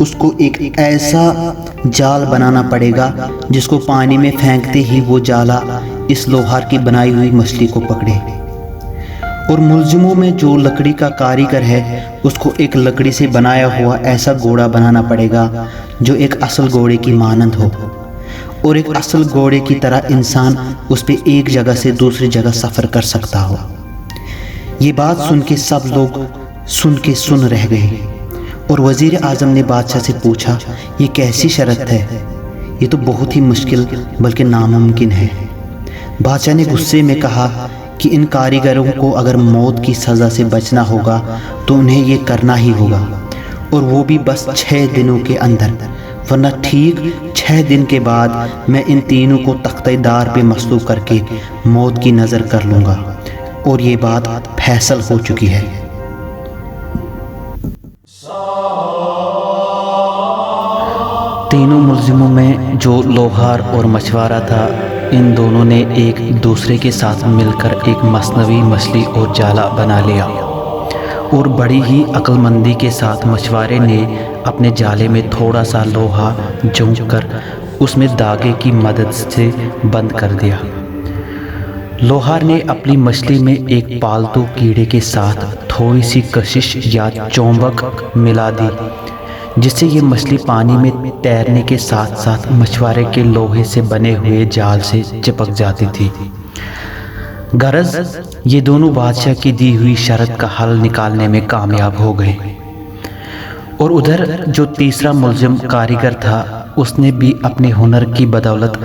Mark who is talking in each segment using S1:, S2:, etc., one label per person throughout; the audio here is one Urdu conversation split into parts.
S1: اس کو ایک ایسا جال بنانا پڑے گا جس کو پانی میں پھینکتے ہی وہ جالا اس لوہار کی بنائی ہوئی مچھلی کو پکڑے، اور ملزموں میں جو لکڑی کا کاریگر ہے اس کو ایک لکڑی سے بنایا ہوا ایسا گھوڑا بنانا پڑے گا جو ایک اصل گھوڑے کی مانند ہو، اور ایک اصل گھوڑے کی طرح انسان اس پہ ایک جگہ سے دوسری جگہ سفر کر سکتا ہو۔ یہ بات سن کے سب لوگ سن رہ گئے، اور وزیر اعظم نے بادشاہ سے پوچھا، یہ کیسی شرط ہے؟ یہ تو بہت ہی مشکل بلکہ ناممکن ہے۔ بادشاہ نے غصے میں کہا کہ ان کاریگروں کو اگر موت کی سزا سے بچنا ہوگا تو انہیں یہ کرنا ہی ہوگا، اور وہ بھی بس 6 دنوں کے اندر، ورنہ ٹھیک 6 دن کے بعد میں ان تینوں کو تختہ دار پہ مصلوب کر کے موت کی نظر کر لوں گا، اور یہ بات فیصل ہو چکی ہے۔ تینوں ملزموں میں جو لوہار اور مچھوارا تھا، ان دونوں نے ایک دوسرے کے ساتھ مل کر ایک مصنوعی مچھلی اور جالا بنا لیا، اور بڑی ہی عقل مندی کے ساتھ مچھوارے نے اپنے جالے میں تھوڑا سا لوہا جھونک کر اس میں دھاگے کی مدد سے بند کر دیا۔ لوہار نے اپنی مچھلی میں ایک پالتو کیڑے کے ساتھ تھوڑی سی کشش یا چومبک ملا دی، جس سے یہ مچھلی پانی میں تیرنے کے ساتھ ساتھ مچھوارے کے لوہے سے بنے ہوئے جال سے چپک جاتی تھی۔ غرض یہ دونوں بادشاہ کی دی ہوئی شرط کا حل نکالنے میں کامیاب ہو گئے، اور ادھر جو تیسرا ملزم کاریگر تھا اس نے بھی اپنے ہنر کی بدولت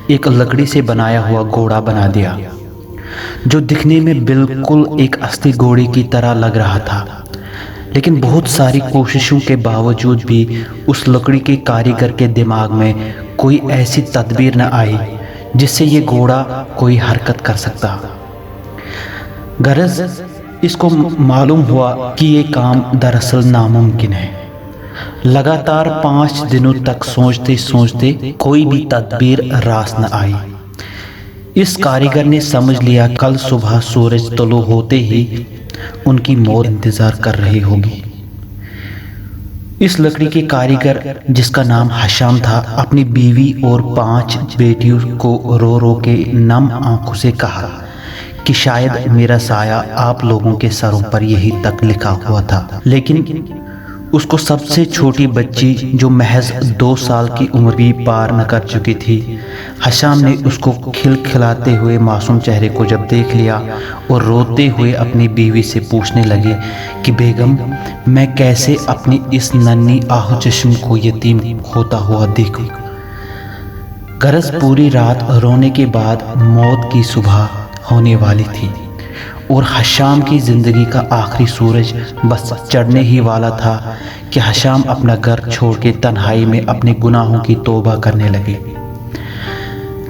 S1: ایک لکڑی سے بنایا ہوا گھوڑا بنا دیا، جو دکھنے میں بالکل ایک اصلی گھوڑے کی طرح لگ رہا تھا۔ لیکن بہت ساری کوششوں کے باوجود بھی اس لکڑی کے کاریگر کے دماغ میں کوئی ایسی تدبیر نہ آئی جس سے یہ گھوڑا کوئی حرکت کر سکتا۔ غرض اس کو معلوم ہوا کہ یہ کام دراصل ناممکن ہے۔ لگاتار 5 دنوں تک سوچتے کوئی بھی تدبیر راست نہ آئی۔ اس کاریگر نے سمجھ لیا کل صبح سورج طلوع ہوتے ہی ان کی موت انتظار کر رہی ہوگی۔ اس لکڑی کے کاریگر جس کا نام حشام تھا، اپنی بیوی اور 5 بیٹیوں کو رو رو کے نم آنکھوں سے کہا کہ شاید میرا سایہ آپ لوگوں کے سروں پر یہی تک لکھا ہوا تھا، لیکن اس کو سب سے چھوٹی بچی جو محض 2 سال کی عمر بھی پار نہ کر چکی تھی، حشام نے اس کو کھلکھلاتے ہوئے معصوم چہرے کو جب دیکھ لیا اور روتے ہوئے اپنی بیوی سے پوچھنے لگے کہ بیگم، میں کیسے اپنی اس ننھی آہو چشم کو یتیم ہوتا ہوا دیکھوں۔ غرض پوری رات رونے کے بعد موت کی صبح ہونے والی تھی، اور حشام کی زندگی کا آخری سورج بس چڑھنے ہی والا تھا کہ حشام اپنا گھر چھوڑ کے تنہائی میں اپنے گناہوں کی توبہ کرنے لگے۔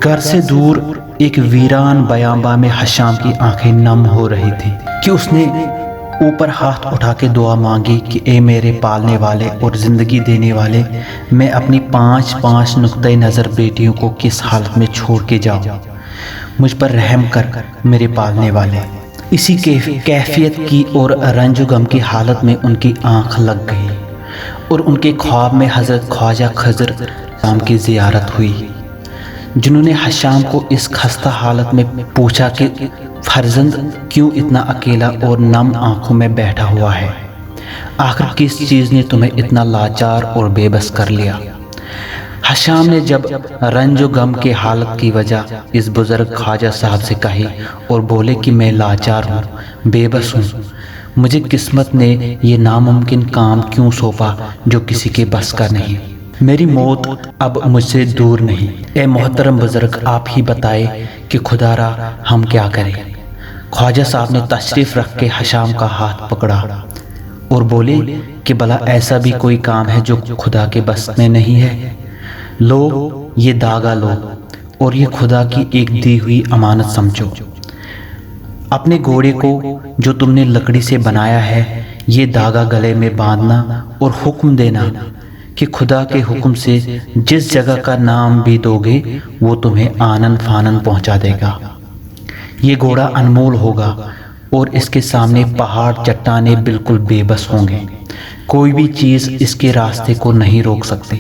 S1: گھر سے دور ایک ویران بیاباں میں حشام کی آنکھیں نم ہو رہی تھیں کہ اس نے اوپر ہاتھ اٹھا کے دعا مانگی کہ اے میرے پالنے والے اور زندگی دینے والے، میں اپنی 5 نقطۂ نظر بیٹیوں کو کس حالت میں چھوڑ کے جاؤں، مجھ پر رحم کر میرے پالنے والے۔ اسی کیفیت کی اور رنج و غم کی حالت میں ان کی آنکھ لگ گئی، اور ان کے خواب میں حضرت خواجہ خضر حشام کی زیارت ہوئی، جنہوں نے حشام کو اس خستہ حالت میں پوچھا کہ فرزند کیوں اتنا اکیلا اور نم آنکھوں میں بیٹھا ہوا ہے؟ آخر کس چیز نے تمہیں اتنا لاچار اور بے بس کر لیا؟ حشام نے جب رنج و غم کے حالت کی وجہ اس بزرگ خواجہ صاحب سے کہی اور بولے کہ میں لاچار ہوں، بے بس ہوں، مجھے قسمت نے یہ ناممکن کام کیوں سونپا جو کسی کے بس کا نہیں؟ میری موت اب مجھ سے دور نہیں۔ اے محترم بزرگ، آپ ہی بتائے کہ خدا را ہم کیا کریں؟ خواجہ صاحب نے تشریف رکھ کے حشام کا ہاتھ پکڑا اور بولے کہ بھلا ایسا بھی کوئی کام ہے جو خدا کے بس میں نہیں ہے؟ لو یہ داغا لو اور یہ خدا کی ایک دی ہوئی امانت سمجھو۔ اپنے گھوڑے کو جو تم نے لکڑی سے بنایا ہے، یہ داغا گلے میں باندھنا اور حکم دینا کہ خدا کے حکم سے جس جگہ کا نام بھی دو گے وہ تمہیں آنن فانن پہنچا دے گا۔ یہ گھوڑا انمول ہوگا اور اس کے سامنے پہاڑ چٹانیں بالکل بے بس ہوں گے، کوئی بھی چیز اس کے راستے کو نہیں روک سکتی۔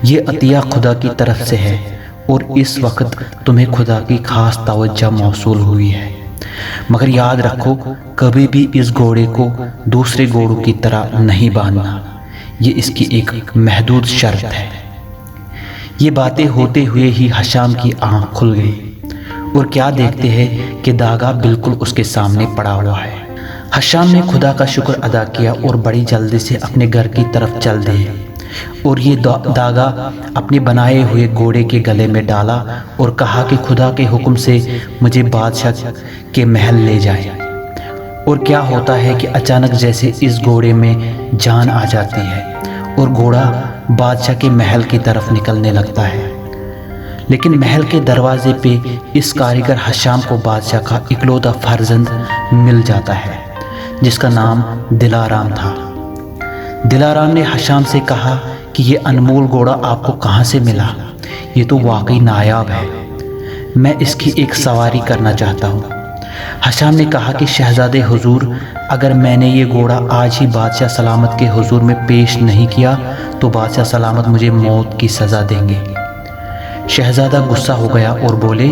S1: یہ عطیہ خدا کی طرف سے ہے اور اس وقت تمہیں خدا کی خاص توجہ موصول ہوئی ہے، مگر یاد رکھو کبھی بھی اس گھوڑے کو دوسرے گھوڑوں کی طرح نہیں باندھنا، یہ اس کی ایک محدود شرط ہے۔ یہ باتیں ہوتے ہوئے ہی حشام کی آنکھ کھل گئی اور کیا دیکھتے ہیں کہ داغا بالکل اس کے سامنے پڑا ہوا ہے۔ حشام نے خدا کا شکر ادا کیا اور بڑی جلدی سے اپنے گھر کی طرف چل دیے اور یہ داغا اپنے بنائے ہوئے گھوڑے کے گلے میں ڈالا اور کہا کہ خدا کے حکم سے مجھے بادشاہ کے محل لے جائیں۔ اور کیا ہوتا ہے کہ اچانک جیسے اس گھوڑے میں جان آ جاتی ہے اور گھوڑا بادشاہ کے محل کی طرف نکلنے لگتا ہے، لیکن محل کے دروازے پہ اس کاریگر حشام کو بادشاہ کا اکلوتا فرزند مل جاتا ہے جس کا نام دلارام تھا۔ دلارام نے حشام سے کہا کہ یہ انمول گھوڑا آپ کو کہاں سے ملا؟ یہ تو واقعی نایاب ہے، میں اس کی ایک سواری کرنا چاہتا ہوں۔ حشام نے کہا کہ شہزادے حضور، اگر میں نے یہ گھوڑا آج ہی بادشاہ سلامت کے حضور میں پیش نہیں کیا تو بادشاہ سلامت مجھے موت کی سزا دیں گے۔ شہزادہ غصہ ہو گیا اور بولے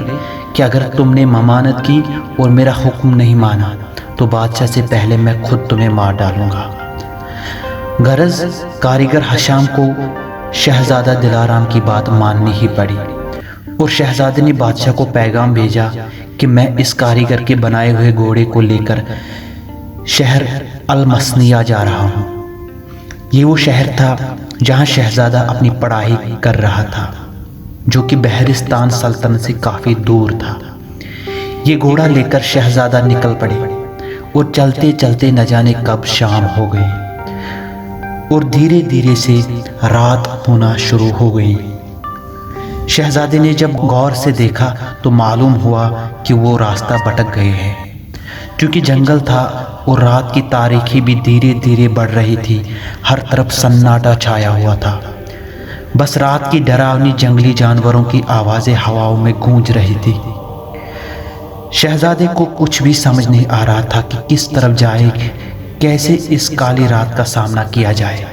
S1: کہ اگر تم نے ممانعت کی اور میرا حکم نہیں مانا تو بادشاہ سے پہلے میں خود تمہیں مار ڈالوں گا۔ غرض کاریگر حشام کو شہزادہ دلارام کی بات ماننی ہی پڑی اور شہزادے نے بادشاہ کو پیغام بھیجا کہ میں اس کاریگر کے بنائے ہوئے گھوڑے کو لے کر شہر المسنیہ جا رہا ہوں۔ یہ وہ شہر تھا جہاں شہزادہ اپنی پڑھائی کر رہا تھا، جو کہ بحرستان سلطنت سے کافی دور تھا۔ یہ گھوڑا لے کر شہزادہ نکل پڑے اور چلتے چلتے نہ جانے کب شام ہو گئی اور دھیرے دھیرے سے رات ہونا شروع ہو گئی۔ شہزادے نے جب غور سے دیکھا تو معلوم ہوا کہ وہ راستہ بھٹک گئے ہیں، کیونکہ جنگل تھا اور رات کی تاریکی بھی دھیرے دھیرے بڑھ رہی تھی، ہر طرف سناٹا چھایا ہوا تھا، بس رات کی ڈراؤنی جنگلی جانوروں کی آوازیں ہواؤں میں گونج رہی تھی۔ شہزادے کو کچھ بھی سمجھ نہیں آ رہا تھا کہ کس طرف جائے، کیسے اس کالی رات کا سامنا کیا جائے۔